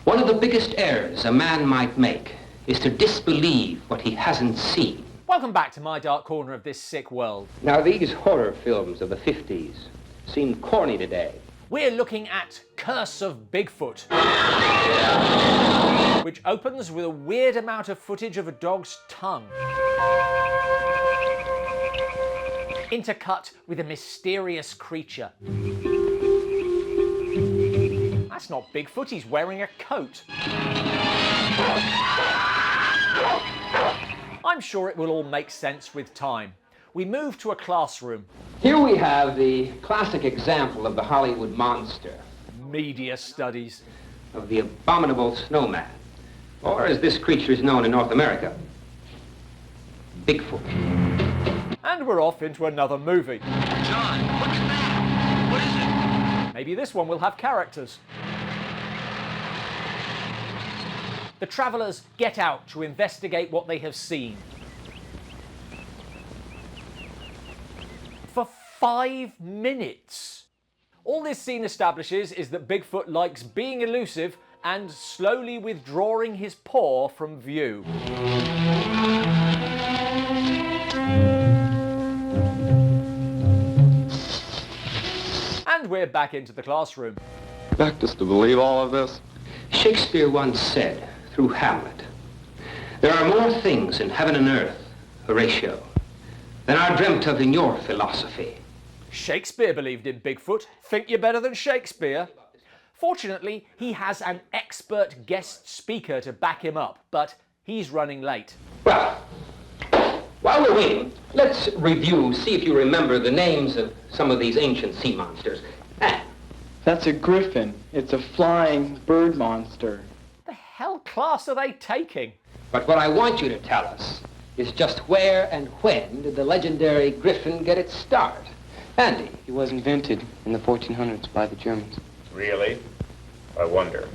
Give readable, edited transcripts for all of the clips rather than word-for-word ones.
One of the biggest errors a man might make is to disbelieve what he hasn't seen. Welcome back to my dark corner of this sick world. Now, these horror films of the 50s seem corny today. We're looking at Curse of Bigfoot, which opens with a weird amount of footage of a dog's tongue, intercut with a mysterious creature. That's not Bigfoot, he's wearing a coat. I'm sure it will all make sense with time. We move to a classroom. Here we have the classic example of the Hollywood monster. Media studies. Of the abominable snowman. Or as this creature is known in North America, Bigfoot. And we're off into another movie. John, look at that! What is it? Maybe this one will have characters. The travellers get out to investigate what they have seen. For 5 minutes. All this scene establishes is that Bigfoot likes being elusive and slowly withdrawing his paw from view. And we're back into the classroom. Expect us to believe all of this? Shakespeare once said, through Hamlet, "There are more things in heaven and earth, Horatio, than are dreamt of in your philosophy." Shakespeare believed in Bigfoot. Think you're better than Shakespeare? Fortunately, he has an expert guest speaker to back him up, but he's running late. Well, while we're waiting, let's review, see if you remember the names of some of these ancient sea monsters. Anne. That's a griffin. It's a flying bird monster. The hell class are they taking? But what I want you to tell us is just where and when did the legendary griffin get its start? Andy. He was invented in the 1400s by the Germans. Really? I wonder.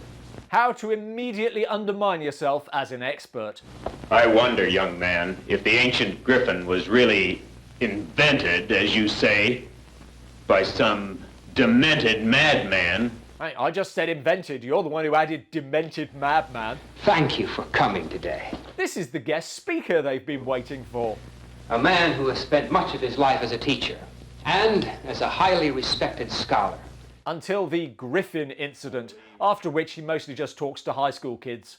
How to immediately undermine yourself as an expert. I wonder, young man, if the ancient griffin was really invented, as you say, by some demented madman. Hey, I just said invented. You're the one who added demented madman. Thank you for coming today. This is the guest speaker they've been waiting for. A man who has spent much of his life as a teacher and as a highly respected scholar. Until the Griffin incident, after which he mostly just talks to high school kids.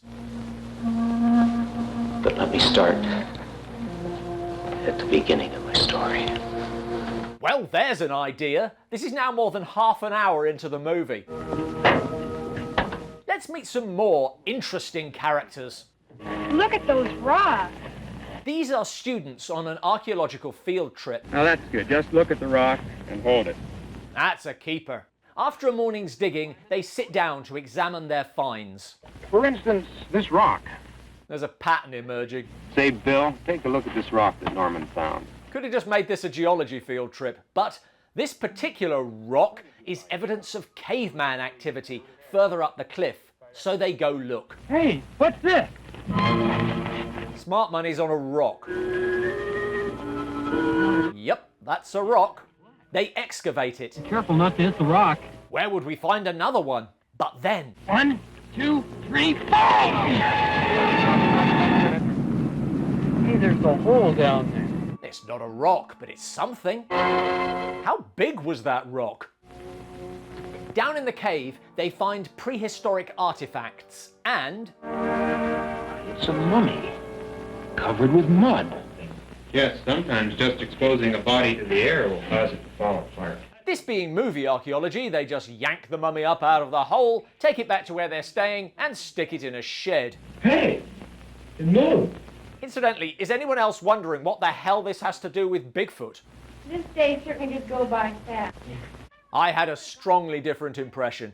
But let me start at the beginning of my story. Well, there's an idea. This is now more than half an hour into the movie. Let's meet some more interesting characters. Look at those rocks. These are students on an archaeological field trip. Now that's good. Just look at the rock and hold it. That's a keeper. After a morning's digging, they sit down to examine their finds. For instance, this rock. There's a pattern emerging. Say, Bill, take a look at this rock that Norman found. Could have just made this a geology field trip, but this particular rock is evidence of caveman activity further up the cliff, so they go look. Hey, what's this? Smart money's on a rock. Yep, that's a rock. They excavate it. Careful not to hit the rock. Where would we find another one? But then... 1, 2, 3, 4! Hey, there's a hole down there. It's not a rock, but it's something. How big was that rock? Down in the cave, they find prehistoric artifacts and... It's a mummy, covered with mud. Yes, sometimes just exposing a body to the air will cause it to fall apart. This being movie archaeology, they just yank the mummy up out of the hole, take it back to where they're staying, and stick it in a shed. Hey, it moved. Incidentally, is anyone else wondering what the hell this has to do with Bigfoot? This day certainly did go by fast. I had a strongly different impression.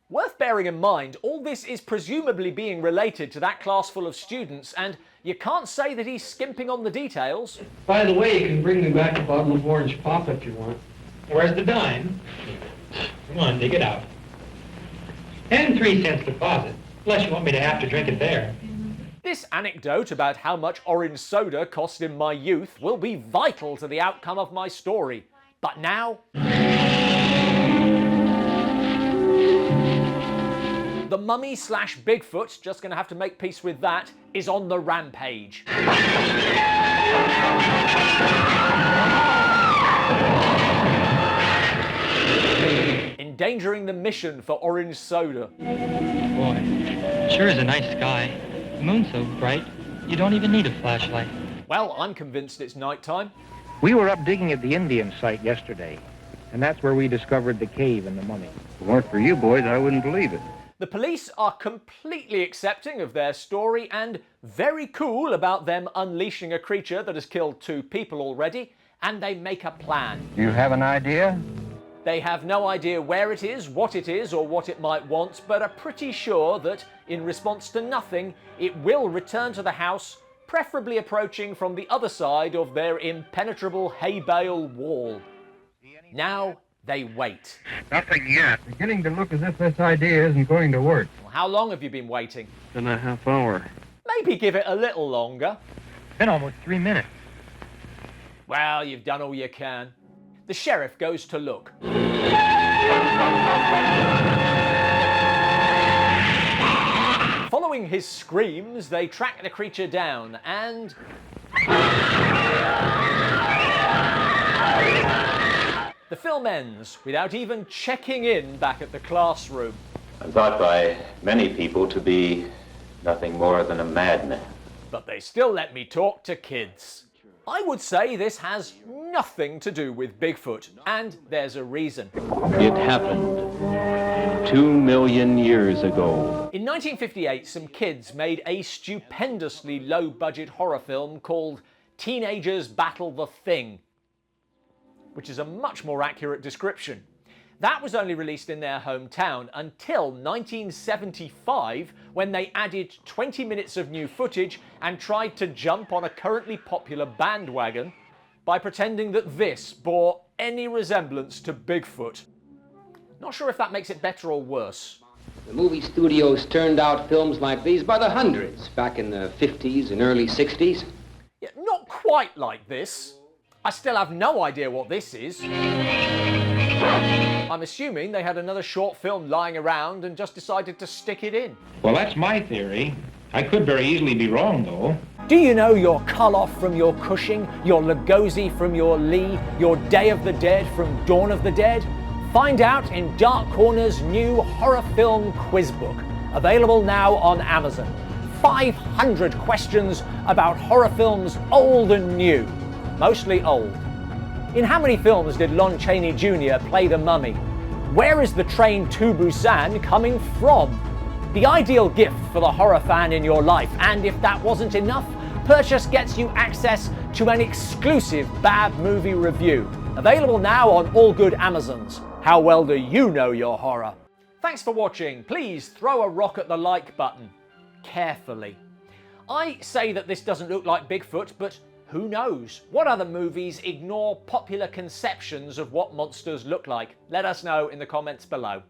Worth bearing in mind, all this is presumably being related to that class full of students, and you can't say that he's skimping on the details. By the way, you can bring me back a bottle of orange pop if you want. Where's the dime? Come on, dig it out. And 3 cents deposit, unless you want me to have to drink it there. This anecdote about how much orange soda cost in my youth will be vital to the outcome of my story. But now... the mummy slash Bigfoot, just going to have to make peace with that, is on the rampage. Endangering the mission for orange soda. Boy, sure is a nice sky. The moon's so bright, you don't even need a flashlight. Well, I'm convinced it's nighttime. We were up digging at the Indian site yesterday, and that's where we discovered the cave and the mummy. If it weren't for you boys, I wouldn't believe it. The police are completely accepting of their story and very cool about them unleashing a creature that has killed 2 people already, and they make a plan. Do you have an idea? They have no idea where it is, what it is, or what it might want, but are pretty sure that, in response to nothing, it will return to the house, preferably approaching from the other side of their impenetrable hay bale wall. Now they wait. Nothing yet. Beginning to look as if this idea isn't going to work. Well, how long have you been waiting? In a half hour. Maybe give it a little longer. Been almost 3 minutes. Well, you've done all you can. The sheriff goes to look. Following his screams, they track the creature down and... the film ends without even checking in back at the classroom. I'm thought by many people to be nothing more than a madman. But they still let me talk to kids. I would say this has nothing to do with Bigfoot, and there's a reason. It happened 2 million years ago. In 1958, some kids made a stupendously low-budget horror film called Teenagers Battle the Thing, which is a much more accurate description. That was only released in their hometown until 1975, when they added 20 minutes of new footage and tried to jump on a currently popular bandwagon by pretending that this bore any resemblance to Bigfoot. Not sure if that makes it better or worse. The movie studios turned out films like these by the hundreds back in the 50s and early 60s. Yeah, not quite like this. I still have no idea what this is. I'm assuming they had another short film lying around and just decided to stick it in. Well, that's my theory. I could very easily be wrong, though. Do you know your Karloff from your Cushing, your Lugosi from your Lee, your Day of the Dead from Dawn of the Dead? Find out in Dark Corner's new horror film quiz book, available now on Amazon. 500 questions about horror films old and new, mostly old. In how many films did Lon Chaney Jr. play the mummy? Where is the train to Busan coming from? The ideal gift for the horror fan in your life, and if that wasn't enough, purchase gets you access to an exclusive bad movie review. Available now on all good Amazons. How well do you know your horror? Thanks for watching. Please throw a rock at the like button. Carefully. I say that this doesn't look like Bigfoot, but who knows? What other movies ignore popular conceptions of what monsters look like? Let us know in the comments below.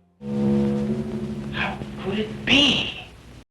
How could it be?